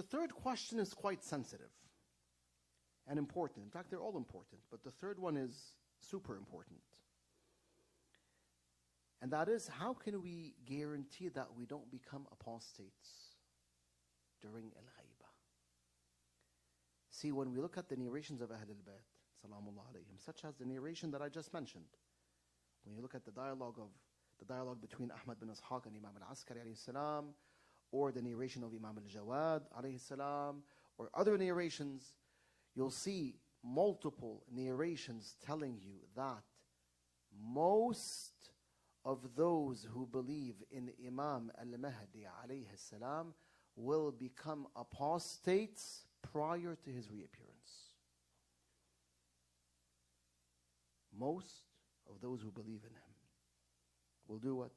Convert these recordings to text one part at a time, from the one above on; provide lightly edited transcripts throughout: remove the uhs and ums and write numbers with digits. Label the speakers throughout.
Speaker 1: The third question is quite sensitive and important. In fact, they're all important, but the third one is super important. And that is, how can we guarantee that we don't become apostates during al-ghaiba? See, when we look at the narrations of Ahl al-Bayt, salamullah alayhim, such as the narration that I just mentioned, when you look at the dialogue between Ahmad bin Ishaq and Imam al-Askari alayhi salam, or the narration of Imam al-Jawad alayhi salam, or other narrations, you'll see multiple narrations telling you that most of those who believe in Imam al-Mahdi alayhi salam will become apostates prior to his reappearance. Most of those who believe in him will do what?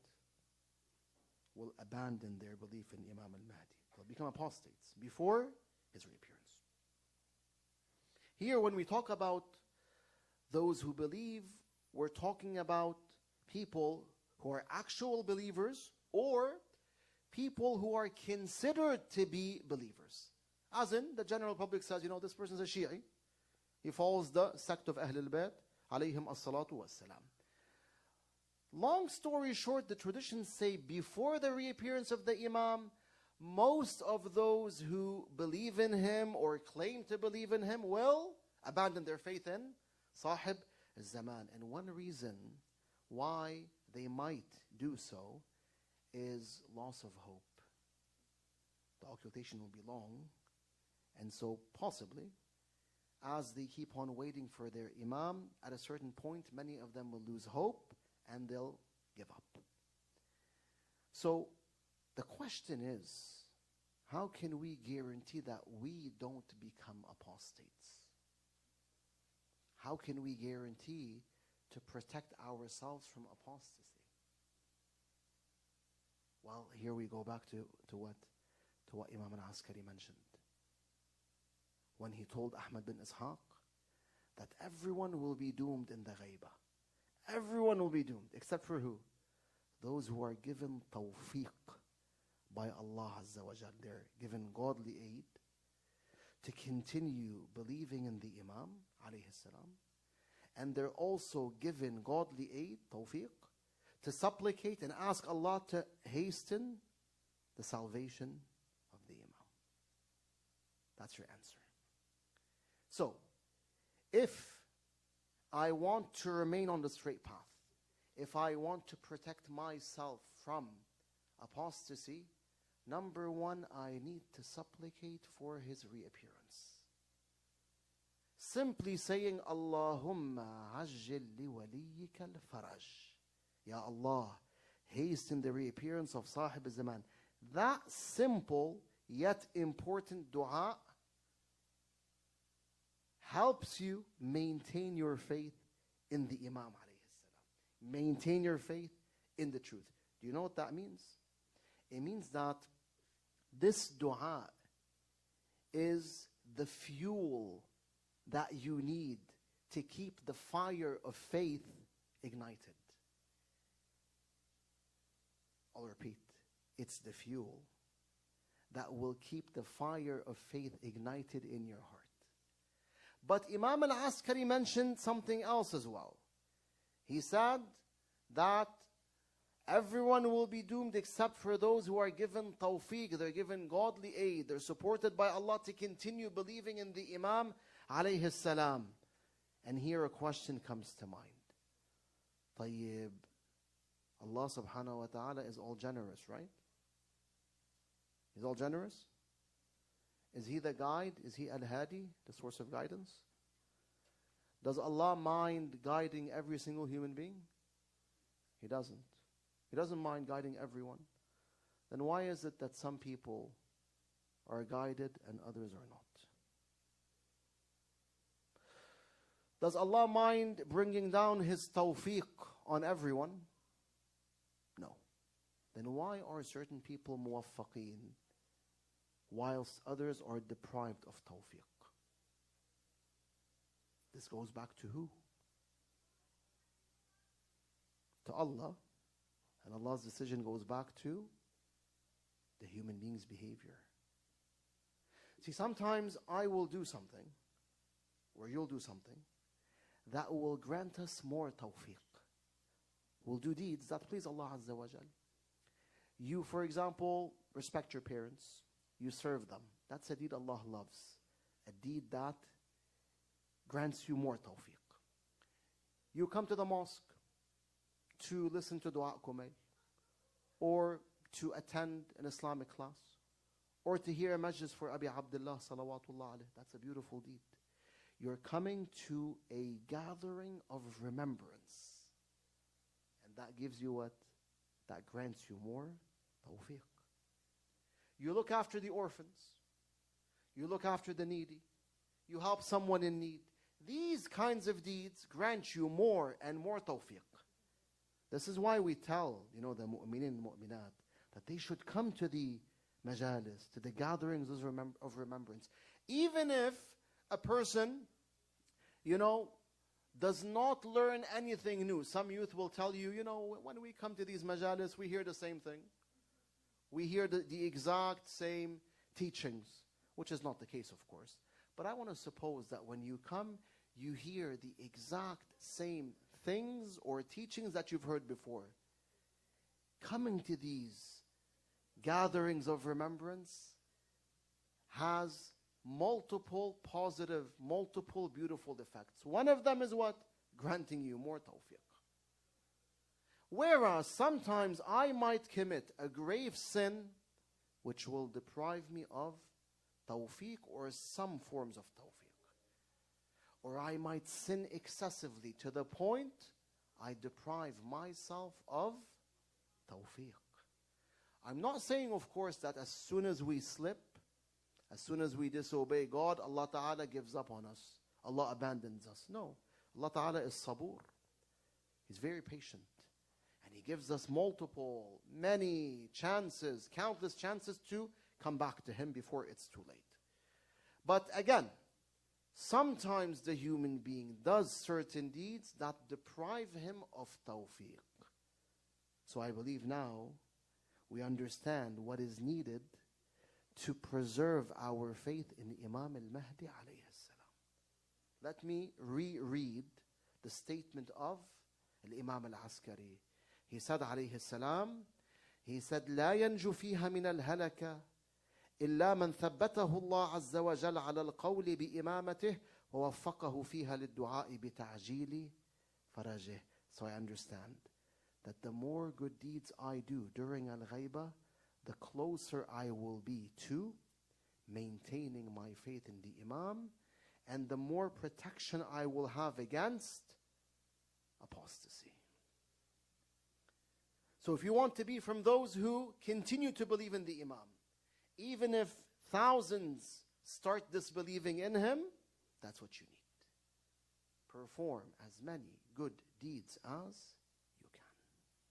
Speaker 1: Will abandon their belief in Imam al-Mahdi. Will become apostates before his reappearance. Here, when we talk about those who believe, we're talking about people who are actual believers or people who are considered to be believers. As in, the general public says, this person's a Shi'i. He follows the sect of Ahl al-Bayt, alayhim as-salatu was-salam. Long story short, the traditions say before the reappearance of the Imam, most of those who believe in him or claim to believe in him will abandon their faith in Sahib al-Zaman. And one reason why they might do so is loss of hope. The occultation will be long, and so possibly, as they keep on waiting for their Imam, at a certain point, many of them will lose hope and they'll give up. So the question is, how can we guarantee that we don't become apostates? How can we guarantee to protect ourselves from apostasy? Well, here we go back to what Imam al-Askari mentioned. When he told Ahmad bin Ishaq that everyone will be doomed in the ghaiba. Everyone will be doomed, except for who? Those who are given tawfiq by Allah Azza wa Jal. They're given godly aid to continue believing in the Imam alayhi salam. And they're also given godly aid, tawfiq, to supplicate and ask Allah to hasten the salvation of the Imam. That's your answer. So, if I want to remain on the straight path, if I want to protect myself from apostasy, number one, I need to supplicate for his reappearance. Simply saying, Allahumma ajjil li waliyyika al-faraj. Ya Allah, hasten the reappearance of Sahib al-Zaman. That simple yet important dua helps you maintain your faith in the Imam alayhi salam. Maintain your faith in the truth. Do you know what that means? It means that this dua is the fuel that you need to keep the fire of faith ignited. I'll repeat. It's the fuel that will keep the fire of faith ignited in your heart. But Imam al-Askari mentioned something else as well. He said that everyone will be doomed except for those who are given tawfiq, they're given godly aid, they're supported by Allah to continue believing in the Imam alayhi salam. And here a question comes to mind. Tayyib, Allah subhanahu wa ta'ala is all generous, right? He's all generous? Is he the guide? Is he al-Hadi, the source of guidance? Does Allah mind guiding every single human being? He doesn't. He doesn't mind guiding everyone. Then why is it that some people are guided and others are not? Does Allah mind bringing down His tawfiq on everyone? No. Then why are certain people muwaffaqeen whilst others are deprived of tawfiq? This goes back to who? To Allah. And Allah's decision goes back to the human being's behavior. See, sometimes I will do something, or you'll do something, that will grant us more tawfiq. We'll do deeds that please Allah Azza wa Jal. You, for example, respect your parents. You serve them. That's a deed Allah loves. A deed that grants you more tawfiq. You come to the mosque to listen to Dua Kumail, or to attend an Islamic class, or to hear a majlis for Abi Abdullah salawatullah alayh. That's a beautiful deed. You're coming to a gathering of remembrance. And that gives you what? That grants you more tawfiq. You look after the orphans. You look after the needy. You help someone in need. These kinds of deeds grant you more and more tawfiq. This is why we tell, the mu'minin and mu'minat, that they should come to the majalis, to the gatherings of remembrance. Even if a person, does not learn anything new. Some youth will tell you, when we come to these majalis, we hear the same thing. We hear the exact same teachings, which is not the case, of course. But I want to suppose that when you come, you hear the exact same things or teachings that you've heard before. Coming to these gatherings of remembrance has multiple positive, multiple beautiful effects. One of them is what? Granting you more tawfiq. Whereas sometimes I might commit a grave sin which will deprive me of tawfiq or some forms of tawfiq. Or I might sin excessively to the point I deprive myself of tawfiq. I'm not saying, of course, that as soon as we slip, as soon as we disobey God, Allah Ta'ala gives up on us. Allah abandons us. No. Allah Ta'ala is sabur. He's very patient. And He gives us many chances, countless chances to come back to Him before it's too late. But again, sometimes the human being does certain deeds that deprive him of tawfiq. So I believe now we understand what is needed to preserve our faith in Imam al-Mahdi alayhi salam. Let me reread the statement of Imam al-Askari. He said alayhi salam, لا ينجو فيها من الهلكة إلا من ثبته الله عز وجل على القول بإمامته ووفقه فيها للدعاء بتعجيل فرجه. So I understand that the more good deeds I do during al-ghaiba, the closer I will be to maintaining my faith in the Imam, and the more protection I will have against apostasy. So if you want to be from those who continue to believe in the Imam, even if thousands start disbelieving in him, that's what you need. Perform as many good deeds as